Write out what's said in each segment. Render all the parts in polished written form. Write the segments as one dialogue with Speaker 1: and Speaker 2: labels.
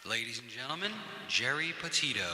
Speaker 1: Ladies and gentlemen, Geri Petito.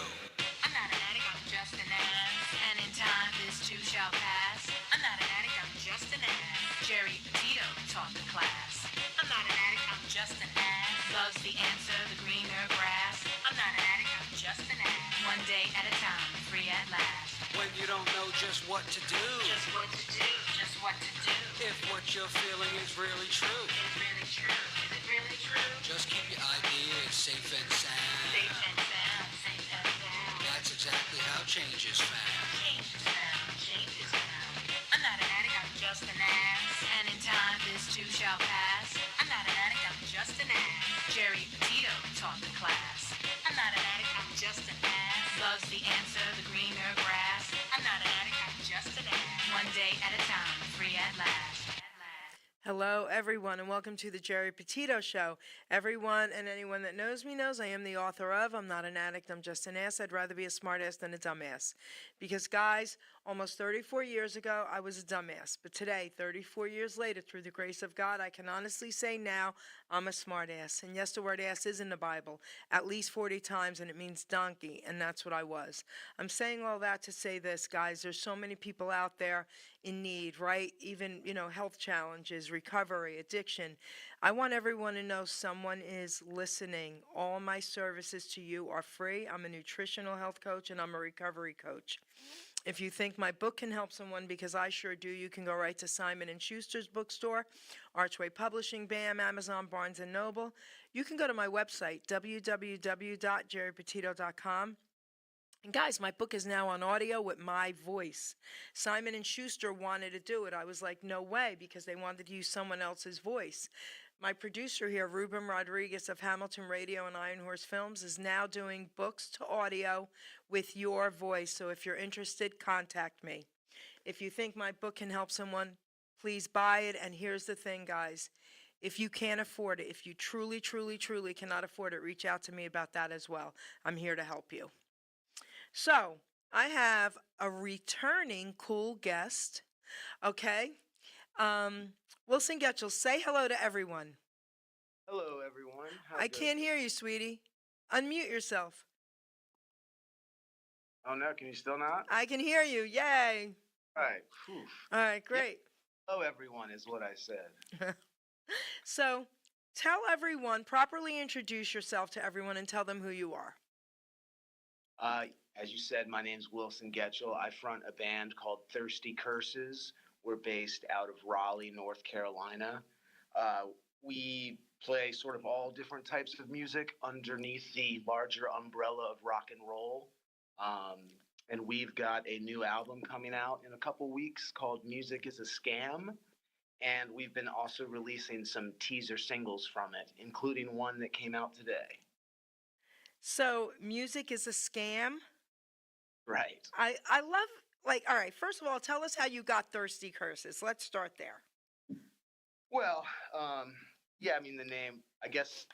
Speaker 2: I'm not an addict, I'm just an ass. And in time, this too shall pass. I'm not an addict, I'm just an ass. Geri Petito taught the class. I'm not an addict, I'm just an ass. Loves the answer, the greener grass. I'm not an addict, I'm just an ass. One day at a time, free at last.
Speaker 1: When you don't know just what to do,
Speaker 2: Just what to do, just what to do.
Speaker 1: if what you're feeling is really true,
Speaker 2: Is it really true? Is it really true?
Speaker 1: just keep your ideas safe and sound.
Speaker 2: Safe and sound, safe and sound.
Speaker 1: That's exactly how change is found.
Speaker 2: Change is found, change is found. I'm not an addict, I'm just an ass. And in time, this too shall pass. I'm not an addict, I'm just an ass. Geri Petito taught the class. I'm not an addict, I'm just an ass. Loves the answer, the greener grass. I'm not an addict, I'm just an ass. One day at a time, free at last.
Speaker 3: Hello, everyone, and welcome to the Geri Petito Show. Everyone and anyone that knows me knows I am the author of I'm Not an Addict, I'm Just an Ass. I'd rather be a smartass than a dumbass. Because, guys, almost 34 years ago, I was a dumbass. But today, 34 years later, through the grace of God, I can honestly say now I'm a smartass. And yes, the word ass is in the Bible at least 40 times, and it means donkey, and that's what I was. I'm saying all that to say this, guys. There's so many people out there in need, right? Even, health challenges, recovery, addiction. I want everyone to know someone is listening. All my services to you are free. I'm a nutritional health coach and I'm a recovery coach. If you think my book can help someone, because I sure do, you can go right to Simon & Schuster's bookstore, Archway Publishing, BAM, Amazon, Barnes & Noble. You can go to my website, www.geripetito.com. And guys, my book is now on audio with my voice. Simon & Schuster wanted to do it. I was like, no way, because they wanted to use someone else's voice. My producer here, Ruben Rodriguez of Hamilton Radio and Iron Horse Films, is now doing books to audio with your voice. So if you're interested, contact me. If you think my book can help someone, please buy it. And here's the thing, guys. If you can't afford it, if you truly, truly, truly cannot afford it, reach out to me about that as well. I'm here to help you. So, I have a returning cool guest, okay? Wilson Getchell, say hello to everyone.
Speaker 4: Hello, everyone.
Speaker 3: I can't hear you, sweetie. Unmute yourself.
Speaker 4: Oh, no, can you still not?
Speaker 3: I can hear you. Yay.
Speaker 4: All right. Whew.
Speaker 3: All right, great.
Speaker 4: Hello, everyone, is what I said.
Speaker 3: So, tell everyone, properly introduce yourself to everyone and tell them who you are.
Speaker 4: As you said, my name's Wilson Getchell. I front a band called Thirsty Curses. We're based out of Raleigh, North Carolina. We play sort of all different types of music underneath the larger umbrella of rock and roll. And we've got a new album coming out in a couple weeks called Music is a Scam. And we've been also releasing some teaser singles from it, including one that came out today.
Speaker 3: So, music is a scam?
Speaker 4: Right.
Speaker 3: I love, all right, first of all, tell us how you got Thirsty Curses. Let's start there.
Speaker 4: Well, yeah, I mean, the name, I guess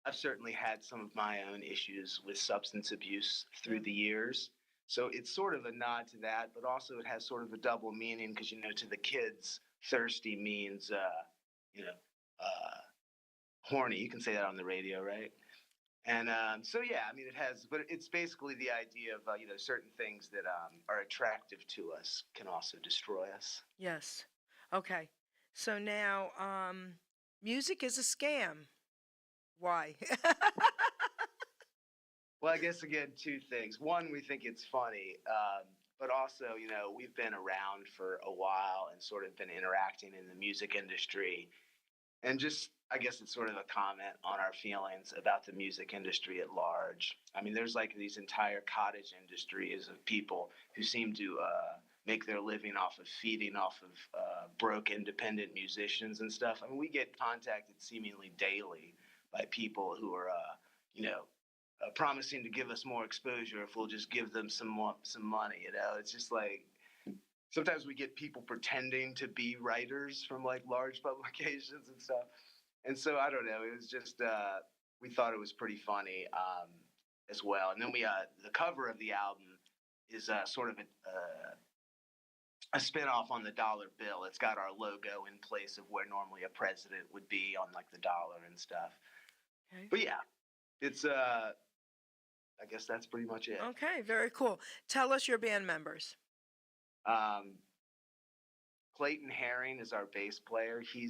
Speaker 4: I've certainly had some of my own issues with substance abuse through the years. So it's sort of a nod to that, but also it has sort of a double meaning because, to the kids, thirsty means, horny. You can say that on the radio, right? And so, yeah, I mean, it has, but it's basically the idea of, certain things that are attractive to us can also destroy us.
Speaker 3: Yes. Okay. So now, music is a scam. Why?
Speaker 4: Well, I guess, again, two things. One, we think it's funny, but also, we've been around for a while and sort of been interacting in the music industry. And just, I guess it's sort of a comment on our feelings about the music industry at large. I mean, there's like these entire cottage industries of people who seem to make their living off of feeding off of broke independent musicians and stuff. I mean, we get contacted seemingly daily by people who are, promising to give us more exposure if we'll just give them some money. It's just like sometimes we get people pretending to be writers from like large publications and stuff. And so I don't know. It was just we thought it was pretty funny as well. And then the cover of the album is sort of a spinoff on the dollar bill. It's got our logo in place of where normally a president would be on like the dollar and stuff.
Speaker 3: Okay.
Speaker 4: But yeah, It's I guess that's pretty much it.
Speaker 3: Okay, very cool. Tell us your band members.
Speaker 4: Um, Clayton Herring is our bass player. He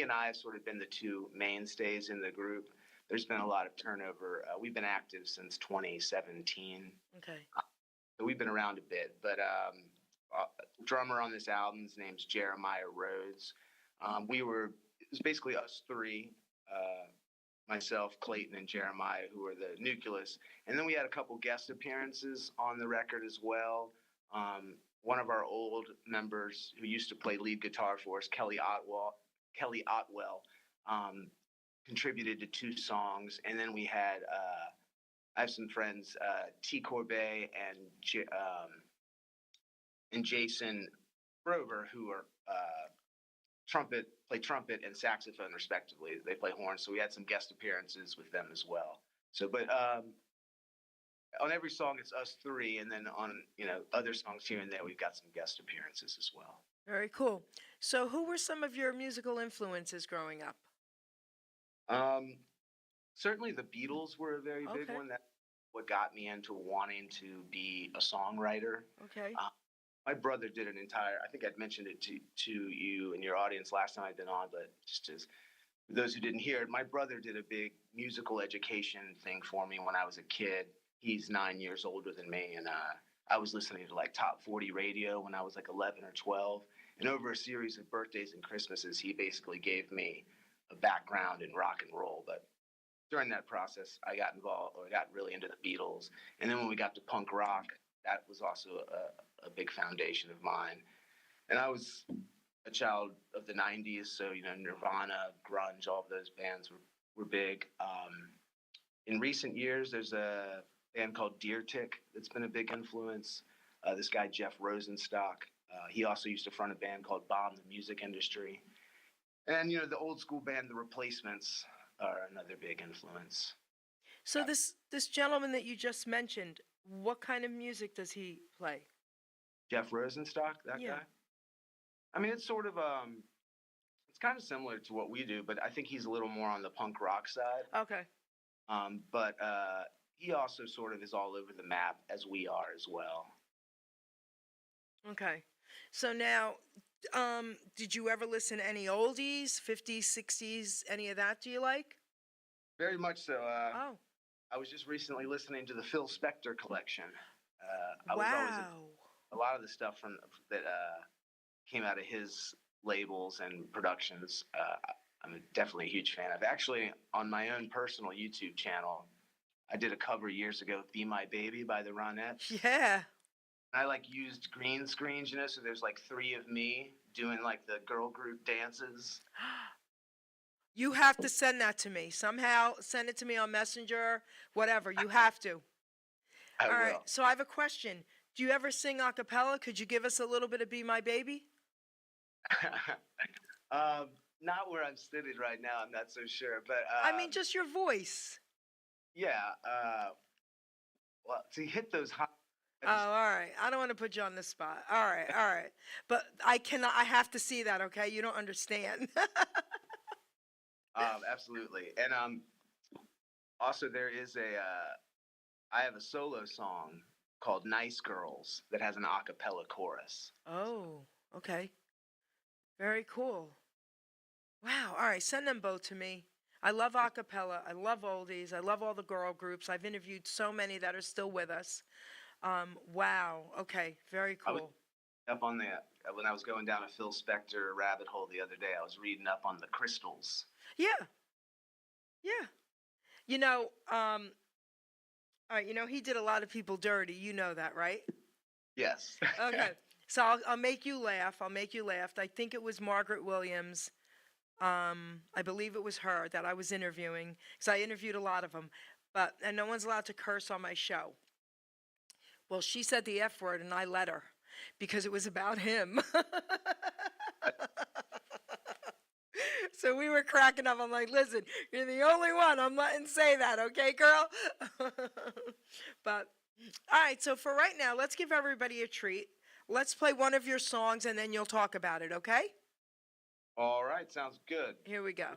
Speaker 4: and I have sort of been the two mainstays in the group. There's been a lot of turnover. We've been active since 2017.
Speaker 3: Okay.
Speaker 4: So we've been around a bit, but drummer on this album's name's Jeremiah Rhodes. It was basically us three, myself, Clayton, and Jeremiah, who were the nucleus. And then we had a couple guest appearances on the record as well. One of our old members who used to play lead guitar for us, Kelly Otwell, contributed to 2 songs. And then we had, I have some friends, T. Corbet and Jason Grover, who are play trumpet and saxophone respectively. They play horns, so we had some guest appearances with them as well. So, but on every song it's us three, and then on other songs here and there we've got some guest appearances as well.
Speaker 3: Very cool. So, who were some of your musical influences growing up?
Speaker 4: Certainly the Beatles were a very big
Speaker 3: Okay.
Speaker 4: one. That's what got me into wanting to be a songwriter.
Speaker 3: Okay.
Speaker 4: My brother did I think I'd mentioned it to you and your audience last time I'd been on, but just as for those who didn't hear it, my brother did a big musical education thing for me when I was a kid. He's 9 years older than me, and I was listening to like top 40 radio when I was like 11 or 12. And over a series of birthdays and Christmases, he basically gave me a background in rock and roll. But during that process, I got really into the Beatles. And then when we got to punk rock, that was also a big foundation of mine. And I was a child of the 90s, so, Nirvana, grunge, all of those bands were big. In recent years, there's a band called Deer Tick that's been a big influence. This guy, Jeff Rosenstock, he also used to front a band called Bomb the Music Industry. And, the old school band, The Replacements, are another big influence.
Speaker 3: So this gentleman that you just mentioned, what kind of music does he play?
Speaker 4: Jeff Rosenstock, that
Speaker 3: Yeah.
Speaker 4: guy? I mean, it's sort of, it's kind of similar to what we do, but I think he's a little more on the punk rock side.
Speaker 3: Okay.
Speaker 4: But he also sort of is all over the map as we are as well.
Speaker 3: Okay. So now, did you ever listen to any oldies, 50s, 60s, any of that do you like?
Speaker 4: Very much so.
Speaker 3: Oh,
Speaker 4: I was just recently listening to the Phil Spector collection. I was always
Speaker 3: wow.
Speaker 4: a lot of the stuff that came out of his labels and productions. I'm definitely a huge fan of. Actually, on my own personal YouTube channel, I did a cover years ago of "Be My Baby" by the Ronettes.
Speaker 3: Yeah.
Speaker 4: I used green screens, so there's like 3 of me doing like the girl group dances.
Speaker 3: You have to send that to me. Somehow send it to me on Messenger, whatever. You have to.
Speaker 4: I
Speaker 3: All right.
Speaker 4: will.
Speaker 3: So I have a question. Do you ever sing a cappella? Could you give us a little bit of Be My Baby?
Speaker 4: Not where I'm sitting right now. I'm not so sure, but
Speaker 3: I mean, just your voice.
Speaker 4: yeah. Well, to hit those high.
Speaker 3: Oh, all right. I don't want to put you on the spot. All right, all right. But I cannot, I have to see that, okay? You don't understand.
Speaker 4: Absolutely, and also there is I have a solo song called "Nice Girls" that has an a cappella chorus.
Speaker 3: Oh, okay. Very cool. Wow. All right. Send them both to me. I love a cappella. I love oldies. I love all the girl groups. I've interviewed so many that are still with us. Wow. Okay. Very
Speaker 4: I was
Speaker 3: cool.
Speaker 4: up on when I was going down a Phil Spector rabbit hole the other day. I was reading up on the Crystals.
Speaker 3: Yeah. Yeah. All right, he did a lot of people dirty. You know that, right?
Speaker 4: Yes.
Speaker 3: Okay. So I'll make you laugh. I'll make you laugh. I think it was Margaret Williams. I believe it was her that I was interviewing, because I interviewed a lot of them. And no one's allowed to curse on my show. Well, she said the F word, and I let her, because it was about him. So we were cracking up. I'm like, listen, you're the only one I'm letting say that, okay, girl? But, all right, so for right now, let's give everybody a treat. Let's play one of your songs, and then you'll talk about it, okay?
Speaker 4: All right, sounds good.
Speaker 3: Here we go.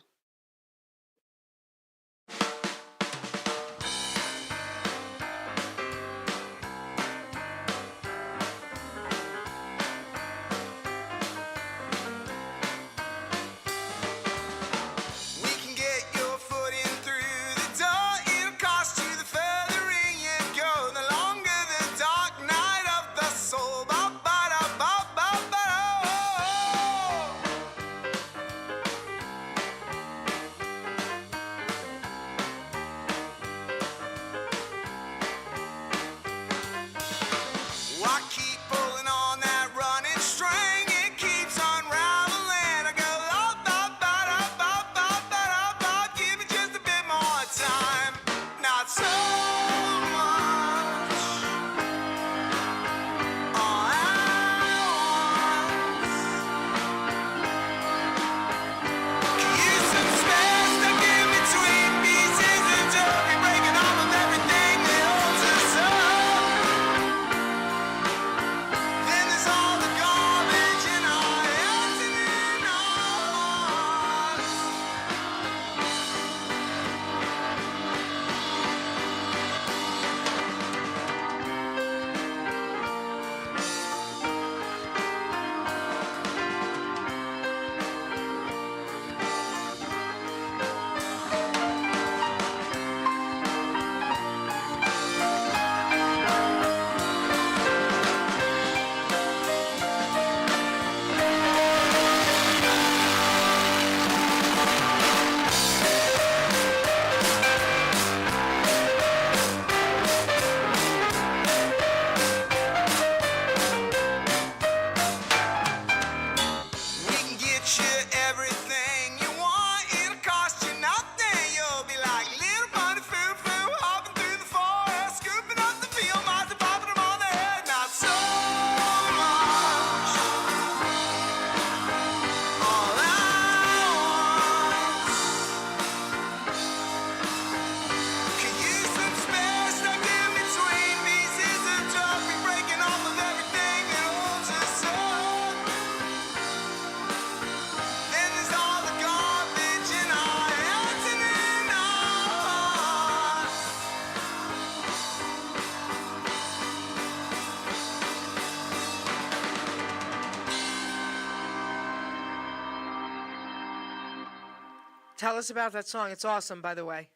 Speaker 3: Tell us about that song. It's awesome, by the way.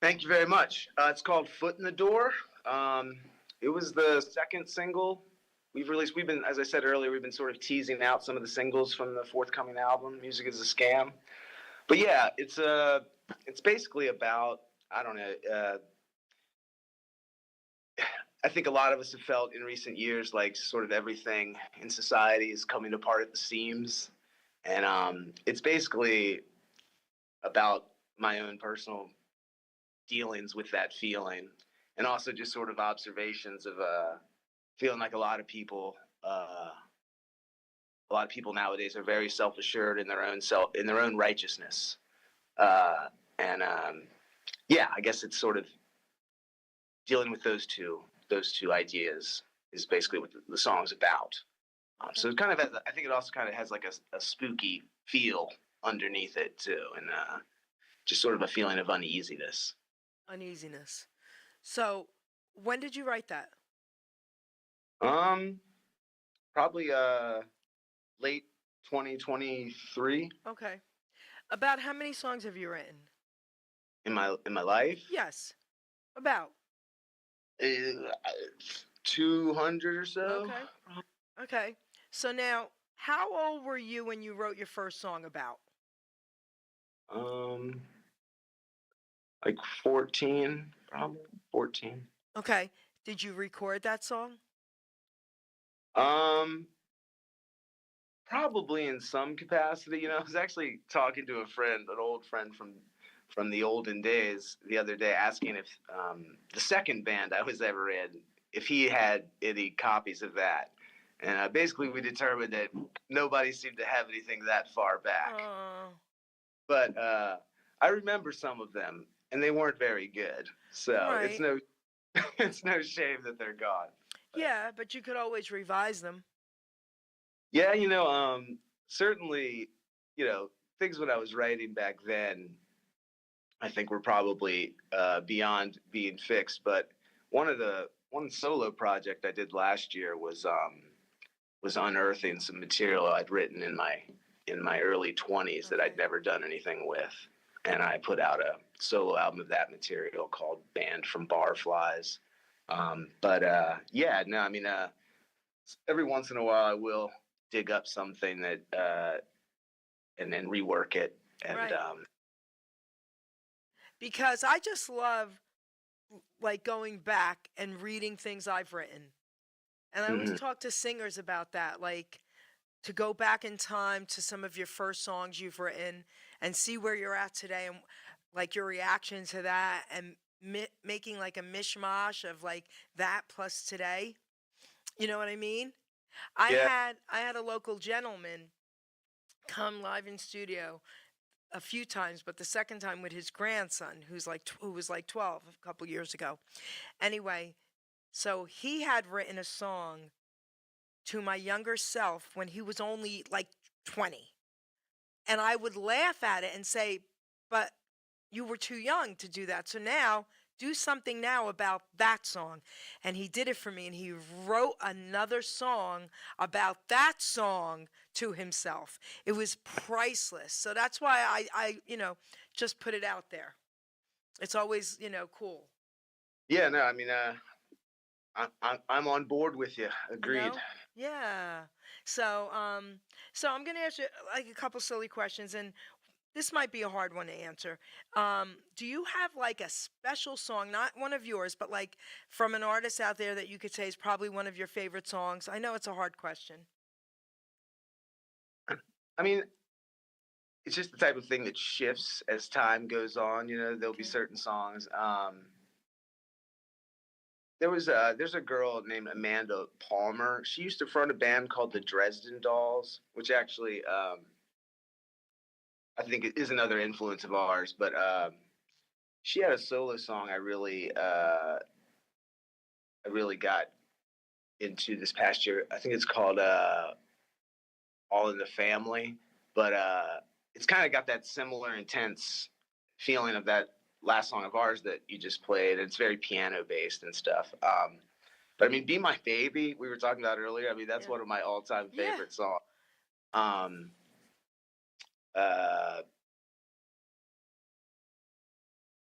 Speaker 4: Thank you very much. It's called "Foot in the Door." Um, it was the second single we've released. We've been, as I said earlier, we've been sort of teasing out some of the singles from the forthcoming album, "Music Is a Scam." But yeah, it's basically about, I don't know. I think a lot of us have felt in recent years like sort of everything in society is coming apart at the seams, and it's basically about my own personal dealings with that feeling, and also just sort of observations of feeling like a lot of people nowadays are very self assured in their own righteousness, uh, and yeah, I guess it's sort of dealing with those two ideas is basically what the song's about. So it kind of has, I think it also kind of has like a spooky feel underneath it too, and just sort of a feeling of uneasiness.
Speaker 3: Uneasiness. So, when did you write that?
Speaker 4: Um, Probably late 2023
Speaker 3: Okay. About how many songs have you written?
Speaker 4: in my life.
Speaker 3: Yes. About.
Speaker 4: Uh, 200 or so.
Speaker 3: Okay. Okay. So now, how old were you when you wrote your first song about?
Speaker 4: Um, like 14, probably 14.
Speaker 3: Okay. Did you record that song?
Speaker 4: Um, Probably in some capacity. I was actually talking to a friend, an old friend from the olden days, the other day, asking if the second band I was ever in, if he had any copies of that. And basically, we determined that nobody seemed to have anything that far back.
Speaker 3: Oh.
Speaker 4: But I remember some of them, and they weren't very good. So it's
Speaker 3: Right.
Speaker 4: no it's no shame that they're gone.
Speaker 3: Yeah, but you could always revise them.
Speaker 4: Yeah, certainly, things when I was writing back then, I think were probably beyond being fixed. But one solo project I did last year was unearthing some material I'd written in my early 20s that I'd
Speaker 3: Okay.
Speaker 4: never done anything with, and I put out a solo album of that material called "Banned from Barflies." But yeah, no, I mean, every once in a while I will dig up something that and then rework it, and
Speaker 3: Right. Because I just love like going back and reading things I've written. And I always
Speaker 4: mhm.
Speaker 3: talk to singers about that, like to go back in time to some of your first songs you've written and see where you're at today and like your reaction to that and making like a mishmash of like that plus today. You know what I mean?
Speaker 4: Yeah,
Speaker 3: I had a local gentleman come live in studio a few times, but the second time with his grandson, who was like 12 a couple years ago. Anyway, so he had written a song to my younger self when he was only like 20. And I would laugh at it and say, "But you were too young to do that. So now do something now about that song." And he did it for me and he wrote another song about that song to himself. It was priceless. So that's why I just put it out there. It's always, cool.
Speaker 4: yeah, no, I mean, I'm on board with you.
Speaker 3: You
Speaker 4: Agreed.
Speaker 3: know? Yeah. So, so I'm gonna ask you like a couple silly questions, and this might be a hard one to answer. Do you have like a special song, not one of yours, but like from an artist out there that you could say is probably one of your favorite songs? I know it's a hard question.
Speaker 4: I mean, it's just the type of thing that shifts as time goes on. There'll be
Speaker 3: Okay.
Speaker 4: certain songs. There's a girl named Amanda Palmer. She used to front a band called the Dresden Dolls, which actually I think it is another influence of ours. But she had a solo song I really got into this past year. I think it's called All in the Family, but it's kind of got that similar intense feeling of that last song of ours that you just played. It's very piano based and stuff. But I mean, "Be My Baby" we were talking about earlier. I mean, that's
Speaker 3: Yeah.
Speaker 4: one of my all time
Speaker 3: Yeah.
Speaker 4: favorite songs. Um, uh,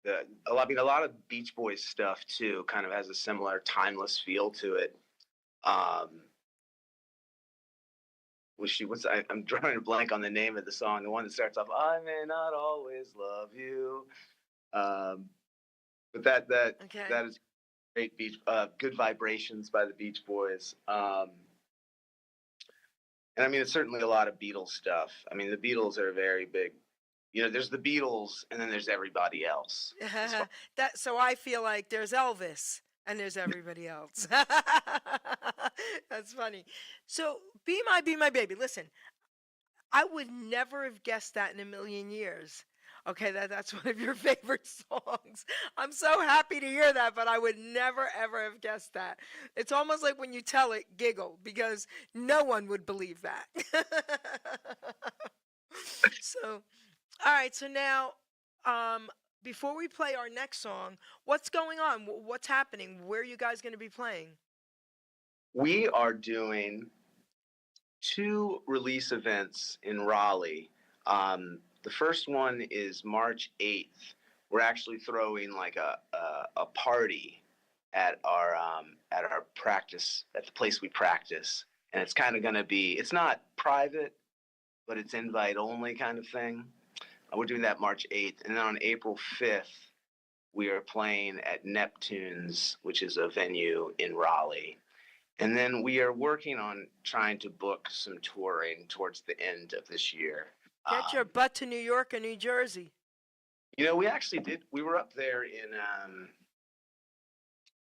Speaker 4: a lot of Beach Boys stuff too kind of has a similar timeless feel to it. I'm drawing a blank on the name of the song. The one that starts off, "I may not always love you," but
Speaker 3: Okay.
Speaker 4: that is great Good Vibrations by the Beach Boys. And I mean, it's certainly a lot of Beatles stuff. I mean, the Beatles are very big. You know, there's the Beatles, and then there's everybody else.
Speaker 3: So I feel like there's Elvis and there's everybody else. That's funny. So be my baby. Listen, I would never have guessed that in a million years. Okay, that's one of your favorite songs. I'm so happy to hear that, but I would never ever have guessed that. It's almost like when you tell it, giggle, because no one would believe that. So, all right, so now, before we play our next song, what's going on? What's happening? Where are you guys going to be playing?
Speaker 4: We are doing 2 release events in Raleigh. The first one is March 8th. We're actually throwing like a party at our practice, at the place we practice, and it's kind of going to be, it's not private, but it's invite only kind of thing. We're doing that March 8th, and then on April 5th, we are playing at Neptune's, which is a venue in Raleigh. And then we are working on trying to book some touring towards the end of this year.
Speaker 3: Get your butt to New York or New Jersey.
Speaker 4: You know, we actually did. We were up there in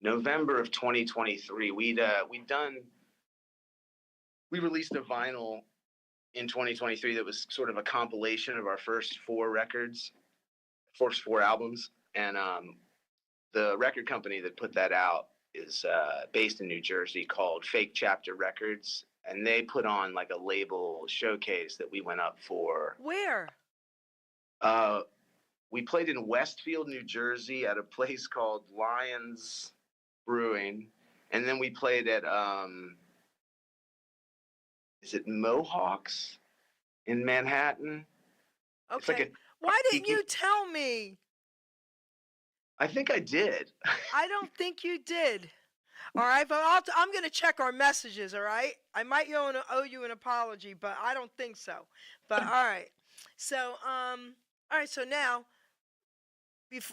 Speaker 4: November of 2023. We released a vinyl in 2023 that was sort of a compilation of our first 4 albums, and the record company that put that out is based in New Jersey, called Fake Chapter Records, and they put on like a label showcase that we went up for.
Speaker 3: Where?
Speaker 4: We played in Westfield, New Jersey, at a place called Lions Brewing, and then we played at is it Mohawks in Manhattan?
Speaker 3: Okay. Why didn't you tell me?
Speaker 4: I think I did.
Speaker 3: I don't think you did. All right, but I'm going to check our messages, all right? I might owe you an apology, but I don't think so. But all right. So, so now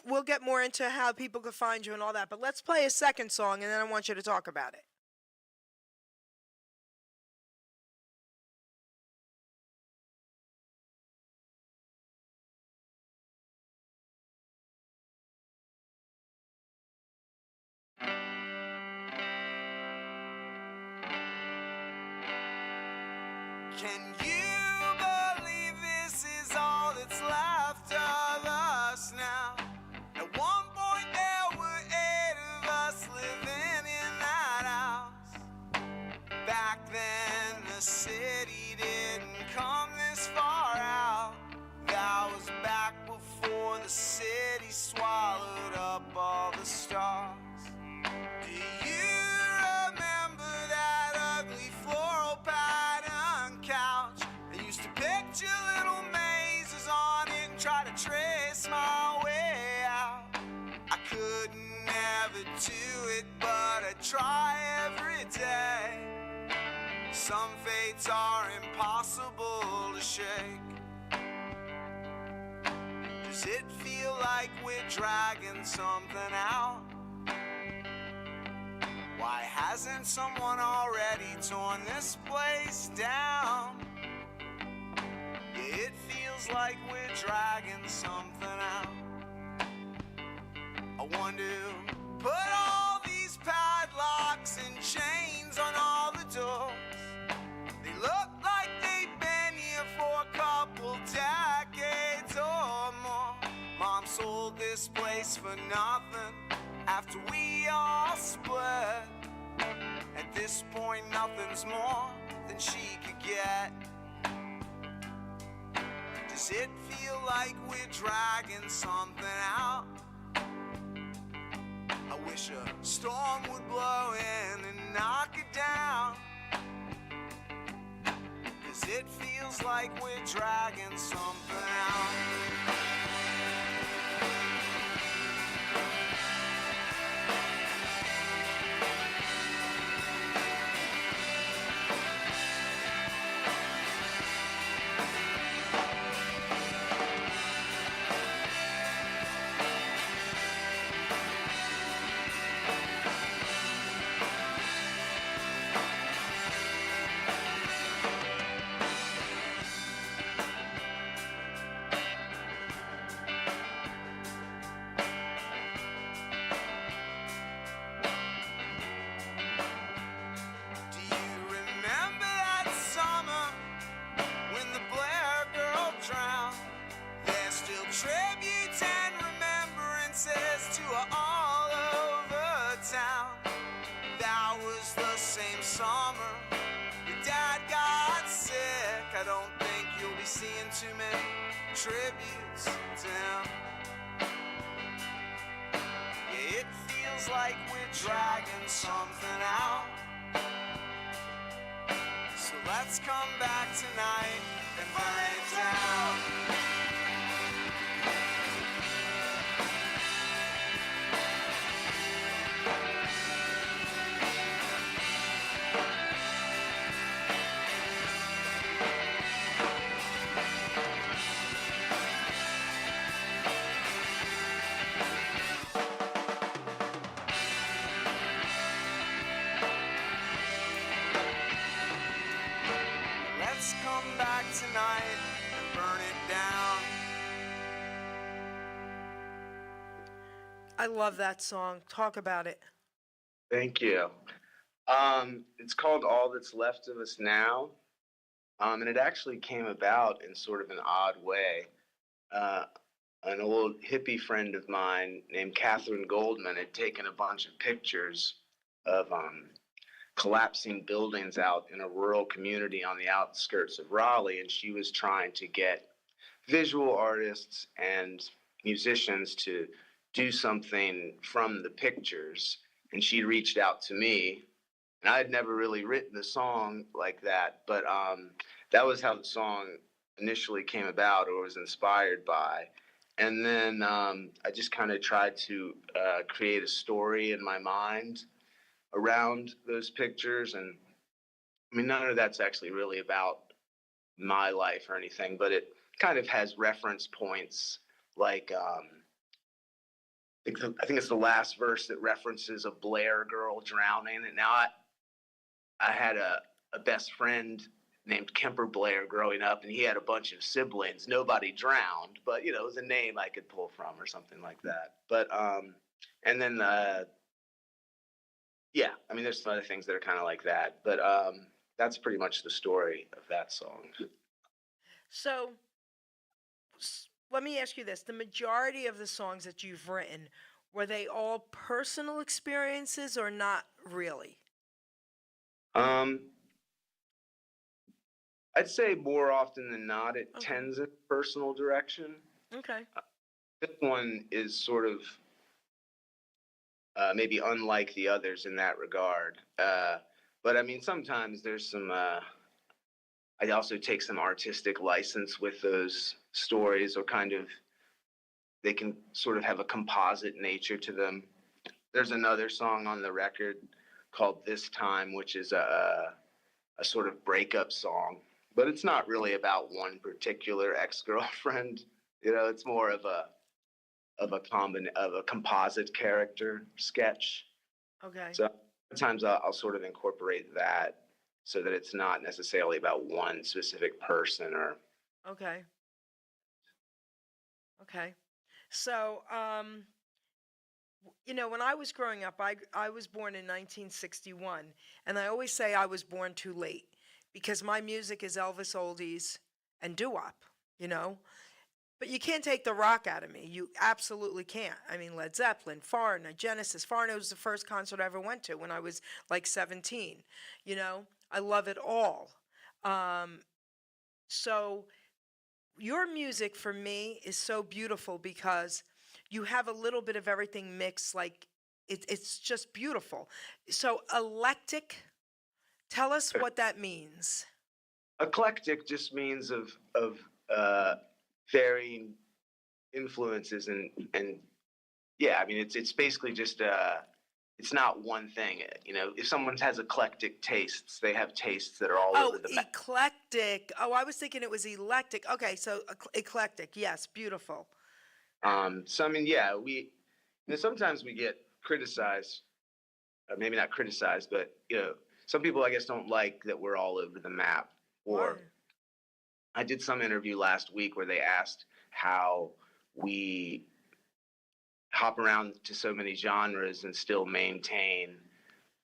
Speaker 3: we'll get more into how people could find you and all that, but let's play a second song, and then I want you to talk about it.
Speaker 5: Can you believe this is all that's left of us now? At one point there were 8 of us living in that house. Back then the city didn't come this far out. That was back before the city swallowed up all the stars. Do you remember that ugly floral pattern couch? I used to picture little mazes on it and try to trace my way out. I couldn't ever do it, but I try every day. Some fates are impossible to shake. Does it feel like we're dragging something out? Why hasn't someone already torn this place down? Yeah, it feels like we're dragging something out. I wonder who put all these padlocks and chains on all the doors. They look like they've been here for a couple decades or more. Mom sold this place for nothing after we all split. At this point, nothing's more than she could get. Does it feel like we're dragging something out? I wish a storm would blow in and knock it down. 'Cause it feels like we're dragging something out. were all over town. That was the same summer your dad got sick. I don't think you'll be seeing too many tributes to him. Yeah, it feels like we're dragging something out. So let's come back tonight and burn it down. Let's come back tonight and burn it down.
Speaker 3: I love that song. Talk about it.
Speaker 4: Thank you. It's called All That's Left of Us Now. And it actually came about in sort of an odd way. An old hippie friend of mine named Catherine Goldman had taken a bunch of pictures of collapsing buildings out in a rural community on the outskirts of Raleigh, and she was trying to get visual artists and musicians to do something from the pictures. And she reached out to me, and I had never really written a song like that, but that was how the song initially came about or was inspired by. And then I just kind of tried to create a story in my mind around those pictures. And I mean, none of that's actually really about my life or anything, but it kind of has reference points like I think it's the last verse that references a Blair girl drowning. And now I had a best friend named Kemper Blair growing up, and he had a bunch of siblings. Nobody drowned, but you know, it was a name I could pull from or something like that. But and then yeah, I mean, there's some other things that are kind of like that, but that's pretty much the story of that song.
Speaker 3: So let me ask you this. The majority of the songs that you've written, were they all personal experiences or not really?
Speaker 4: I'd say more often than not, it
Speaker 3: Okay.
Speaker 4: tends in a personal direction.
Speaker 3: Okay.
Speaker 4: This one is sort of maybe unlike the others in that regard. But I mean, sometimes there's some, I also take some artistic license with those stories, or kind of, they can sort of have a composite nature to them. There's another song on the record called This Time, which is a sort of breakup song, but it's not really about one particular ex-girlfriend. You know, it's more of a composite character sketch.
Speaker 3: Okay.
Speaker 4: So sometimes I'll sort of incorporate that so that it's not necessarily about one specific person or.
Speaker 3: Okay. Okay. So, you know, when I was growing up, I was born in 1961, and I always say I was born too late because my music is Elvis oldies and doo-wop, you know? But you can't take the rock out of me. You absolutely can't. I mean, Led Zeppelin, Foreigner, Genesis. Foreigner was the first concert I ever went to when I was like 17. You know, I love it all. So your music for me is so beautiful because you have a little bit of everything mixed. Like it's just beautiful. So eclectic, tell us what that means.
Speaker 4: Eclectic just means of varying influences, and yeah, I mean, it's basically just it's not one thing. You know, if someone has eclectic tastes, they have tastes that are all
Speaker 3: Oh,
Speaker 4: over the map.
Speaker 3: eclectic. Oh, I was thinking it was electric. Okay, so eclectic. Yes, beautiful.
Speaker 4: So I mean, yeah, you know, sometimes we get criticized, maybe not criticized, but you know, some people I guess don't like that we're all over the map. Or
Speaker 3: Why?
Speaker 4: I did some interview last week where they asked how we hop around to so many genres and still maintain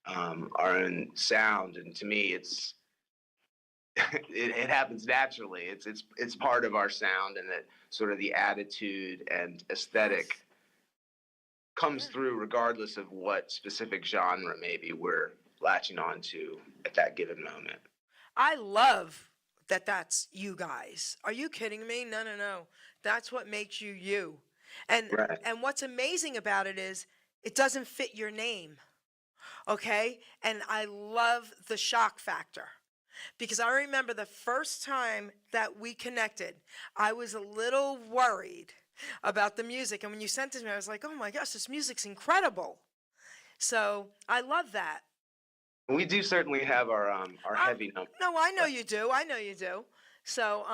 Speaker 4: our own sound. And to me, it happens naturally. It's part of our sound, and that sort of the attitude and aesthetic comes
Speaker 3: Yeah.
Speaker 4: through regardless of what specific genre maybe we're latching on to at that given moment.
Speaker 3: I love that that's you guys. Are you kidding me? No, no, no. That's what makes you you. And
Speaker 4: Right.
Speaker 3: and what's amazing about it is it doesn't fit your name, okay? And I love the shock factor because I remember the first time that we connected, I was a little worried about the music. And when you sent it to me, I was like, oh my gosh, this music's incredible. So I love that.
Speaker 4: We do certainly have our
Speaker 3: Um,
Speaker 4: heavy number.
Speaker 3: no, I know you do. I know you do. So,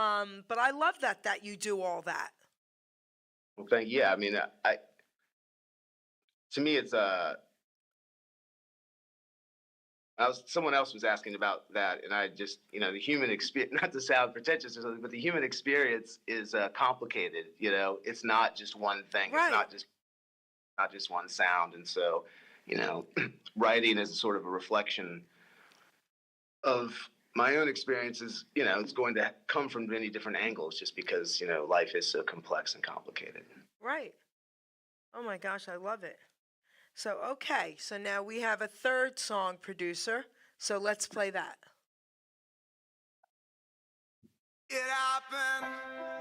Speaker 3: but I love that you do all that.
Speaker 4: Well, thank yeah. I mean, I to me it's I was someone else was asking about that, and I just the human experience. Not to sound pretentious or something, but the human experience is complicated. It's not just one thing. It's
Speaker 3: Right.
Speaker 4: not just one sound, and so you know, writing is sort of a reflection of my own experiences. It's going to come from many different angles, just because life is so complex and complicated.
Speaker 3: Right. Oh my gosh, I love it. So, okay. So now we have a third song producer. So let's play that.
Speaker 5: It happened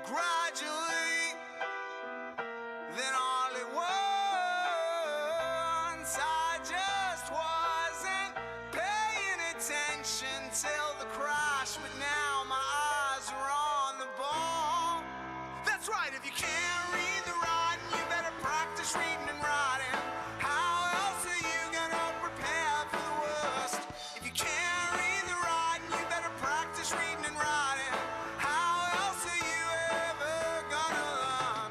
Speaker 5: gradually, then all at once. I just wasn't paying attention till the crash, but now my eyes are on the ball. That's right, if you can't read the writing, you better practice reading and writing. How else are you gonna prepare for the worst? If you can't read the writing, you better practice reading and writing. How else are you ever gonna learn?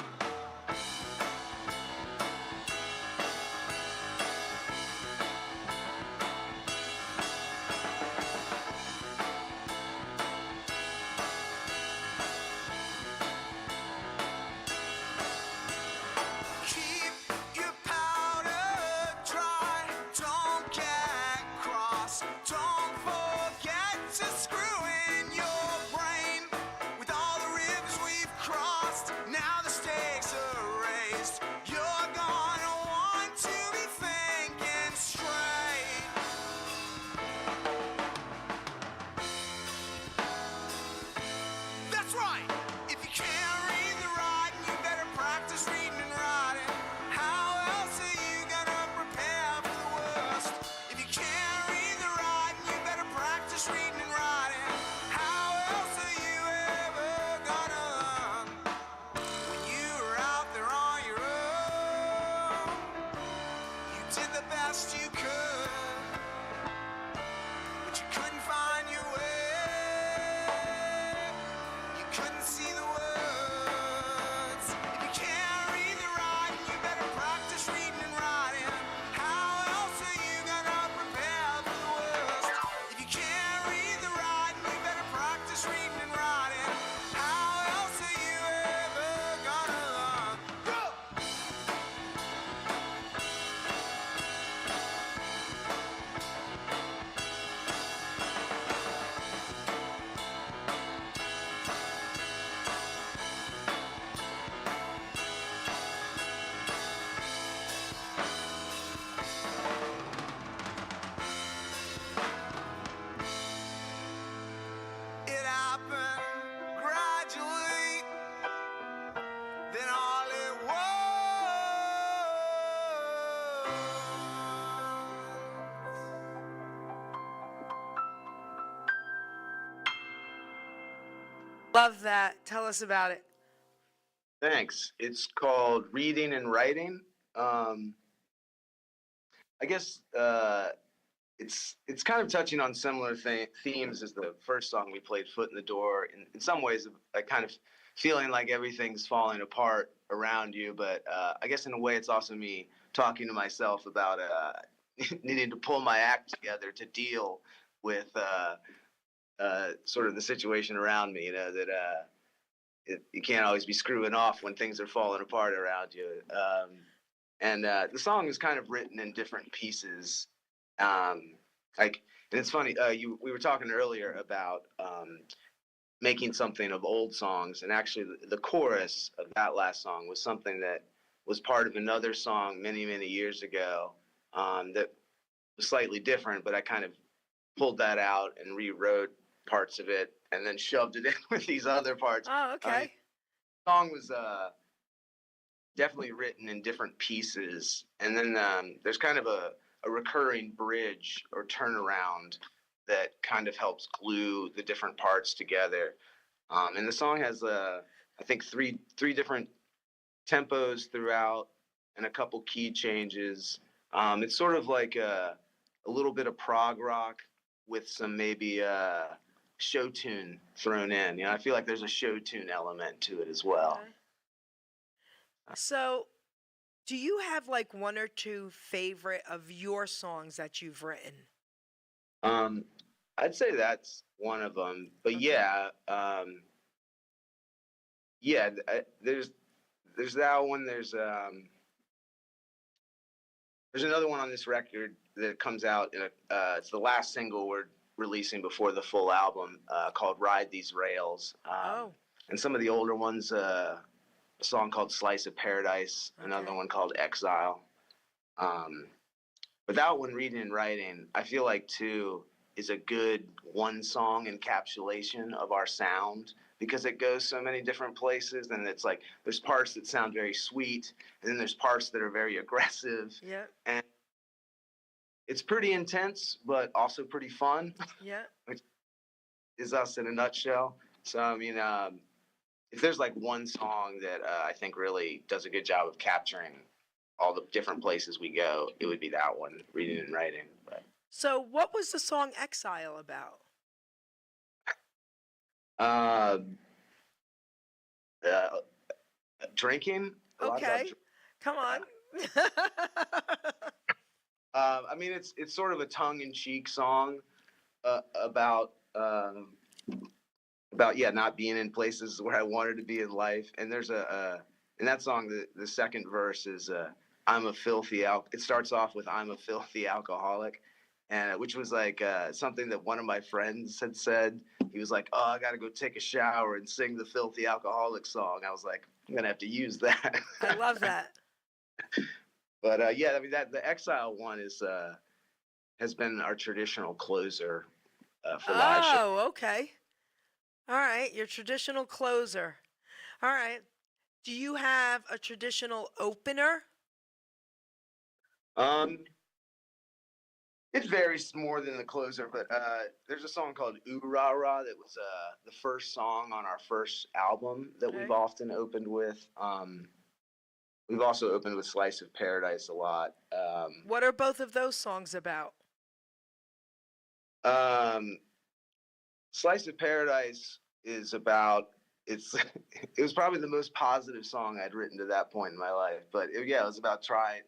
Speaker 5: Keep your powder dry, don't get cross, don't forget to screw in your brain. With all the rivers we've crossed, now the stakes are raised. You're gonna want to be thinking straight. That's right. If you can't read the writing, you better practice reading and writing. How else are you gonna prepare for the worst? If you can't read the writing, you better practice reading and writing. How else are you ever gonna learn? When you were out there on your own, you did the best you could, but you couldn't find your way. You couldn't see the words. If you can't read the writing, you better practice reading and writing. How else are you gonna prepare for the worst? If you can't read the writing, you better practice reading and writing. How else are you ever gonna learn? Go! It happened gradually, then all at once.
Speaker 3: Love that. Tell us about it.
Speaker 4: Thanks. It's called Reading and Writing. Um, I guess it's kind of touching on similar themes as the first song we played, Foot in the Door. In some ways, like kind of feeling like everything's falling apart around you, but I guess in a way, it's also me talking to myself about needing to pull my act together to deal with sort of the situation around me. You can't always be screwing off when things are falling apart around you. And the song is kind of written in different pieces. Like, and it's funny. We were talking earlier about making something of old songs, and actually, the chorus of that last song was something that was part of another song many, many years ago that was slightly different, but I kind of pulled that out and rewrote parts of it and then shoved it in with these other parts.
Speaker 3: Oh, okay.
Speaker 4: The song was definitely written in different pieces. And then there's kind of a recurring bridge or turnaround that kind of helps glue the different parts together. And the song has, I think, three different tempos throughout and a couple key changes. It's sort of like a little bit of prog rock with some maybe show tune thrown in. You know, I feel like there's a show tune element to it as well.
Speaker 3: Okay. So, do you have like one or two favorite of your songs that you've written?
Speaker 4: I'd say that's one of them. But
Speaker 3: Okay.
Speaker 4: yeah, there's that one. There's another one on this record that comes out in it's the last single we're releasing before the full album, called "Ride These Rails."
Speaker 3: Oh,
Speaker 4: And some of the older ones, a song called "Slice of Paradise," another
Speaker 3: Okay.
Speaker 4: one called "Exile." But that one, reading and writing, I feel like too is a good one song encapsulation of our sound because it goes so many different places, and it's like there's parts that sound very sweet, and then there's parts that are very aggressive,
Speaker 3: yeah,
Speaker 4: and it's pretty intense, but also pretty fun.
Speaker 3: yeah.
Speaker 4: Is us in a nutshell. So I mean, if there's like one song that I think really does a good job of capturing all the different places we go, it would be that one, reading and writing. But
Speaker 3: So, what was the song Exile about?
Speaker 4: uh, uh, drinking, a lot about.
Speaker 3: Okay, come on.
Speaker 4: I mean, it's sort of a tongue-in-cheek song about not being in places where I wanted to be in life. And there's in that song, the second verse is I'm a filthy it starts off with I'm a filthy alcoholic, and which was like something that one of my friends had said. He was like, "Oh, I got to go take a shower and sing the filthy alcoholic song." I was like, "I'm gonna have to use that."
Speaker 3: I love that.
Speaker 4: But yeah, I mean that the Exile one is has been our traditional closer for live shows.
Speaker 3: Oh, okay. All right, your traditional closer. All right. Do you have a traditional opener?
Speaker 4: Um, it varies more than the closer, but there's a song called "Ooh Rah Rah" that was the first song on our first album that we've
Speaker 3: Okay.
Speaker 4: often opened with. We've also opened with "Slice of Paradise" a lot.
Speaker 3: What are both of those songs about?
Speaker 4: Um, "Slice of Paradise" is about it's it was probably the most positive song I'd written to that point in my life. But yeah, it was about trying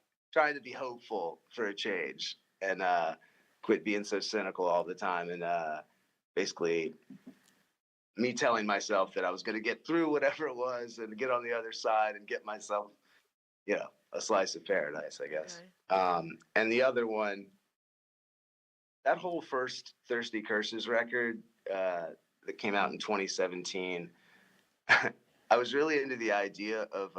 Speaker 4: to be hopeful for a change and quit being so cynical all the time, and basically me telling myself that I was going to get through whatever it was and get on the other side and get myself, a slice of paradise, I guess.
Speaker 3: Okay.
Speaker 4: And the other one, that whole first Thirsty Curses record that came out in 2017, I was really into the idea of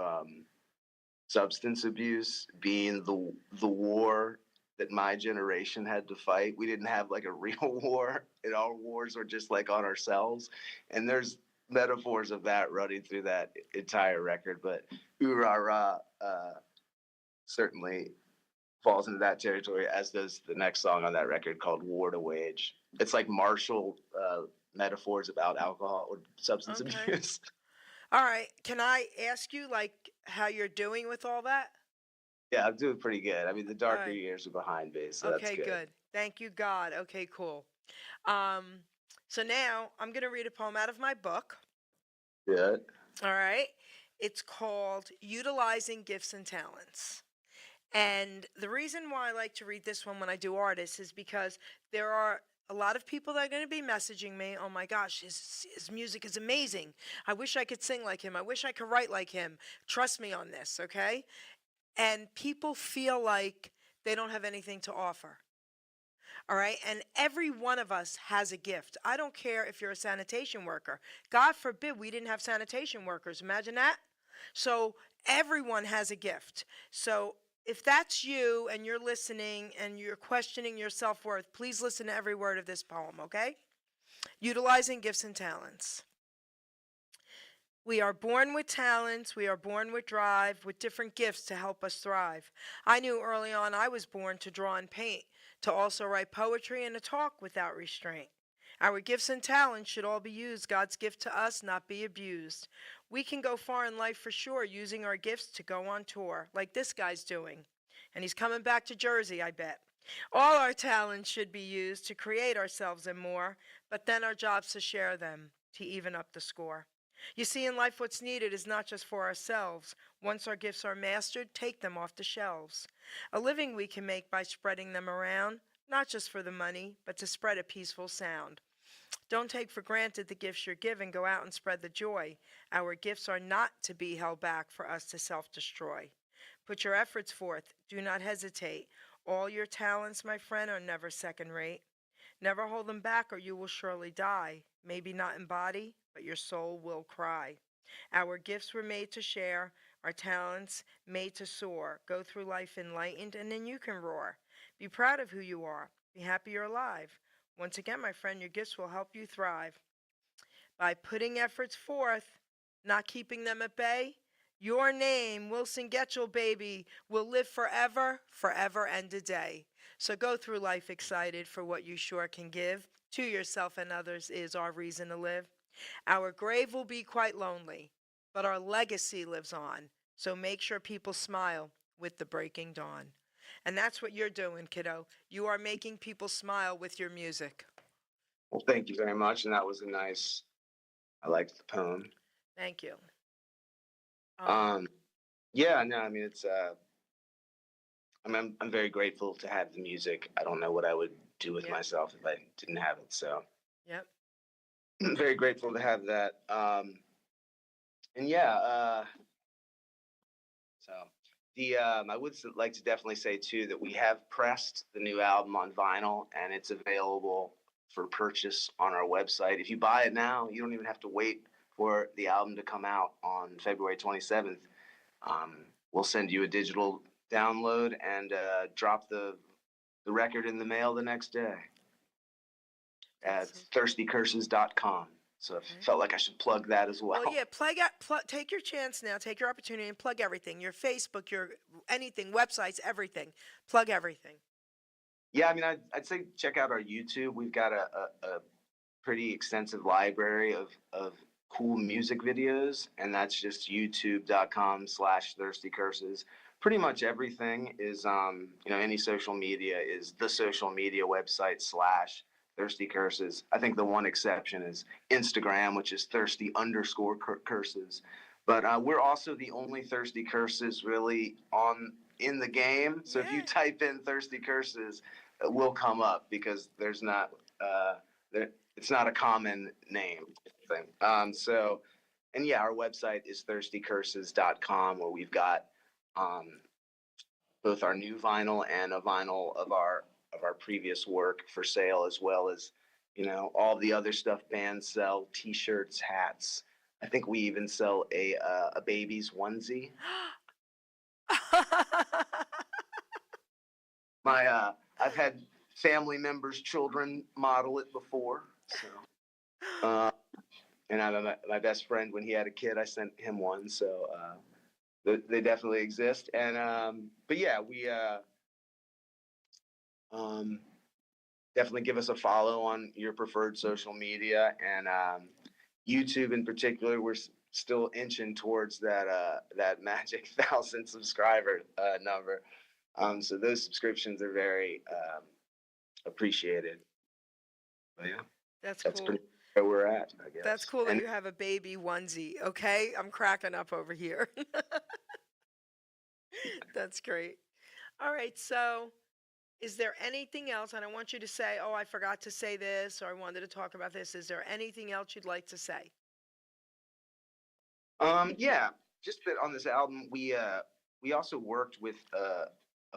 Speaker 4: substance abuse being the war that my generation had to fight. We didn't have like a real war, and our wars were just like on ourselves. And there's metaphors of that running through that entire record. But "Ooh Rah Rah" certainly falls into that territory, as does the next song on that record called "War to Wage." It's like martial metaphors about alcohol or substance
Speaker 3: Okay.
Speaker 4: abuse.
Speaker 3: All right. Can I ask you like how you're doing with all that?
Speaker 4: Yeah, I'm doing pretty good. I mean, the
Speaker 3: All
Speaker 4: darker
Speaker 3: right.
Speaker 4: years are behind me, so that's
Speaker 3: Okay,
Speaker 4: good.
Speaker 3: good. Thank you, God. Okay, cool. Um, so now I'm going to read a poem out of my book.
Speaker 4: Good.
Speaker 3: All right. It's called Utilizing Gifts and Talents. And the reason why I like to read this one when I do artists is because there are a lot of people that are going to be messaging me, oh my gosh, his music is amazing. I wish I could sing like him. I wish I could write like him. Trust me on this, okay? And people feel like they don't have anything to offer. All right. And every one of us has a gift. I don't care if you're a sanitation worker. God forbid we didn't have sanitation workers. Imagine that. So Everyone has a gift. So if that's you and you're listening and you're questioning your self worth, please listen to every word of this poem, okay? Utilizing gifts and talents. We are born with talents, we are born with drive, with different gifts to help us thrive. I knew early on I was born to draw and paint, to also write poetry and to talk without restraint. Our gifts and talents should all be used, God's gift to us, not be abused. We can go far in life for sure, using our gifts to go on tour, like this guy's doing. And he's coming back to Jersey, I bet. All our talents should be used to create ourselves and more, but then our job's to share them, to even up the score. You see, in life, what's needed is not just for ourselves. Once our gifts are mastered, take them off the shelves. A living we can make by spreading them around, not just for the money, but to spread a peaceful sound. Don't take for granted the gifts you're given. Go out and spread the joy. Our gifts are not to be held back for us to self destroy. Put your efforts forth. Do not hesitate. All your talents, my friend, are never second rate. Never hold them back or you will surely die. Maybe not in body, but your soul will cry. Our gifts were made to share, our talents made to soar. Go through life enlightened and then you can roar. Be proud of who you are. Be happy you're alive. Once again, my friend, your gifts will help you thrive. By putting efforts forth, not keeping them at bay, your name, Wilson Getchell, baby, will live forever, forever and a day. So go through life excited for what you sure can give. To yourself and others is our reason to live. Our grave will be quite lonely, but our legacy lives on. So make sure people smile with the breaking dawn. And that's what you're doing, kiddo. You are making people smile with your music.
Speaker 4: Well, thank you very much. And that was I liked the poem.
Speaker 3: Thank you.
Speaker 4: Yeah, no, I mean, I'm very grateful to have the music. I don't know what I would do with
Speaker 3: Yep.
Speaker 4: myself if I didn't have it. So
Speaker 3: Yep.
Speaker 4: I'm very grateful to have that. And yeah, so I would like to definitely say too that we have pressed the new album on vinyl and it's available for purchase on our website. If you buy it now, you don't even have to wait for the album to come out on February 27th. We'll send you a digital download and drop the record in the mail the next day at thirstycurses.com. So I felt like I should plug that as well.
Speaker 3: Well, yeah, take your chance now. Take your opportunity and plug everything. Your Facebook, your anything, websites, everything. Plug everything.
Speaker 4: Yeah, I mean, I'd say check out our YouTube. We've got a pretty extensive library of cool music videos, and that's just youtube.com/thirstycurses. Pretty much everything is, any social media is the social media website /Thirsty Curses. I think the one exception is Instagram, which is thirsty_curses. But we're also the only Thirsty Curses really in the game. So if you type in Thirsty Curses, it will come up because there's not it's not a common name thing. And yeah, our website is thirstycurses.com where we've got both our new vinyl and a vinyl of our previous work for sale, as well as all the other stuff bands sell: t-shirts, hats. I think we even sell a baby's onesie. I've had family members' children model it before. So, and my best friend, when he had a kid, I sent him one. So they definitely exist. And but yeah, we definitely give us a follow on your preferred social media, and YouTube in particular. We're still inching towards that magic 1,000 subscriber number. So those subscriptions are very appreciated. But yeah,
Speaker 3: That's
Speaker 4: that's
Speaker 3: cool.
Speaker 4: pretty where we're at, I guess.
Speaker 3: That's cool that you have a baby onesie. Okay, I'm cracking up over here. That's great. All right, so is there anything else? I don't want you to say, "Oh, I forgot to say this," or "I wanted to talk about this." Is there anything else you'd like to say?
Speaker 4: Yeah, just that on this album, we also worked with a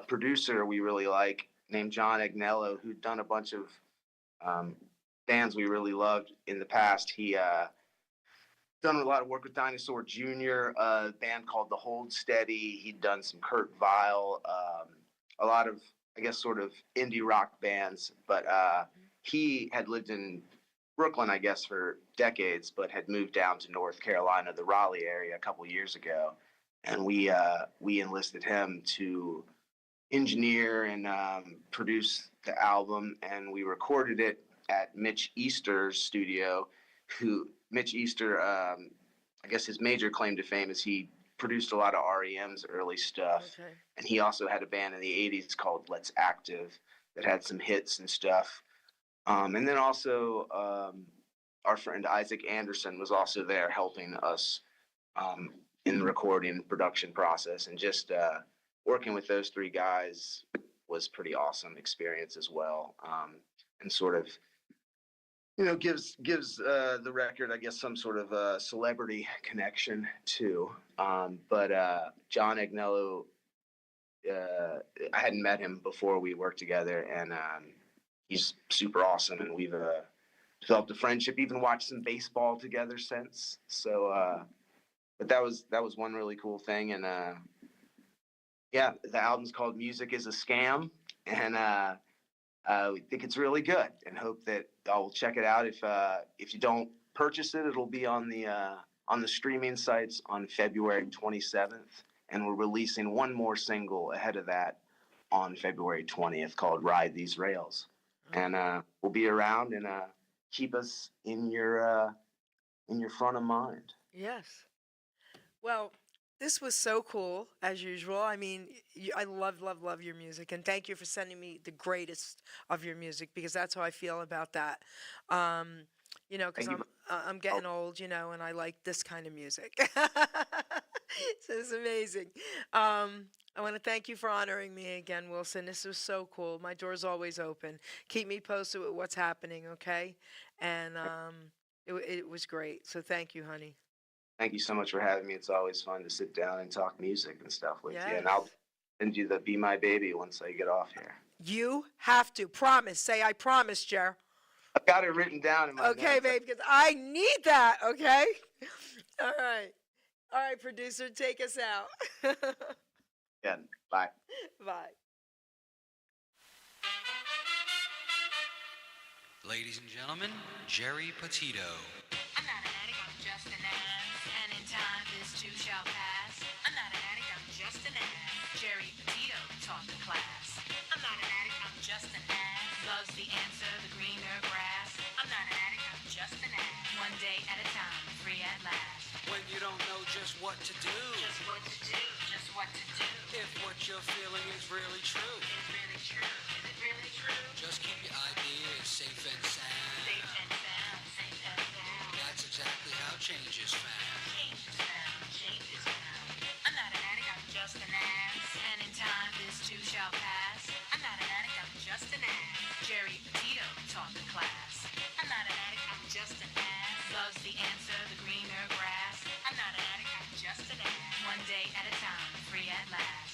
Speaker 4: producer we really like named John Agnello, who'd done a bunch of bands we really loved in the past. done a lot of work with Dinosaur Jr., a band called The Hold Steady. He'd done some Kurt Vile, a lot of, I guess, sort of indie rock bands. But he had lived in Brooklyn, I guess, for decades, but had moved down to North Carolina, the Raleigh area, a couple years ago. And we enlisted him to engineer and produce the album, and we recorded it at Mitch Easter's studio. Who Mitch Easter, I guess his major claim to fame is he produced a lot of REM's early stuff,
Speaker 3: Okay.
Speaker 4: and he also had a band in the '80s called Let's Active that had some hits and stuff. And then also our friend Isaac Anderson was also there helping us in the recording and production process, and just working with those three guys was pretty awesome experience as well, and sort of gives the record, I guess, some sort of celebrity connection too. But John Agnello, I hadn't met him before we worked together, and he's super awesome, and we've developed a friendship. Even watched some baseball together since. So, but that was one really cool thing, and yeah, the album's called "Music Is a Scam," and we think it's really good, and hope that y'all will check it out. If you don't purchase it, it'll be on the streaming sites on February 27th, and we're releasing one more single ahead of that on February 20th called "Ride These Rails," and we'll be around, and keep us in your front of mind.
Speaker 3: Yes. Well, this was so cool, as usual. I mean, I love your music, and thank you for sending me the greatest of your music, because that's how I feel about that. Because
Speaker 4: Thank you.
Speaker 3: I'm getting old, and I like this kind of music. So it's amazing. I want to thank you for honoring me again, Wilson. This was so cool. My door's always open. Keep me posted with what's happening, okay? And it was great. So thank you, honey.
Speaker 4: Thank you so much for having me. It's always fun to sit down and talk music and stuff with you. And
Speaker 3: Yes.
Speaker 4: I'll send you the "Be My Baby" once I get off here.
Speaker 3: You have to promise. Say, I promise, Jer.
Speaker 4: I've got it written down in my
Speaker 3: Okay,
Speaker 4: notes.
Speaker 3: babe, because I need that, okay? All right. All right, producer, take us out.
Speaker 4: Yeah, bye.
Speaker 3: Bye.
Speaker 1: Ladies and gentlemen, Geri Petito.
Speaker 2: I'm not an addict, I'm just an ass. And in time, this too shall pass. I'm not an addict, I'm just an ass. Geri Petito taught the class. I'm not an addict, I'm just an ass. Love's the answer, the greener grass. I'm not an addict, I'm just an ass. One day at a time, free at last.
Speaker 1: When you don't know just what to do,
Speaker 2: Just what to do, just what to do.
Speaker 1: if what you're feeling is really true,
Speaker 2: Is really true, is it really true?
Speaker 1: just keep your ideas safe and sound.
Speaker 2: Safe and sound, safe and sound.
Speaker 1: That's exactly how change is found.
Speaker 2: Change is found, change is found. I'm not an addict, I'm just an ass. And in time, this too shall pass. I'm not an addict, I'm just an ass. Geri Petito taught the class. I'm not an addict, I'm just an ass. Love's the answer, the greener grass. I'm not an addict, I'm just an ass. One day at a time, free at last.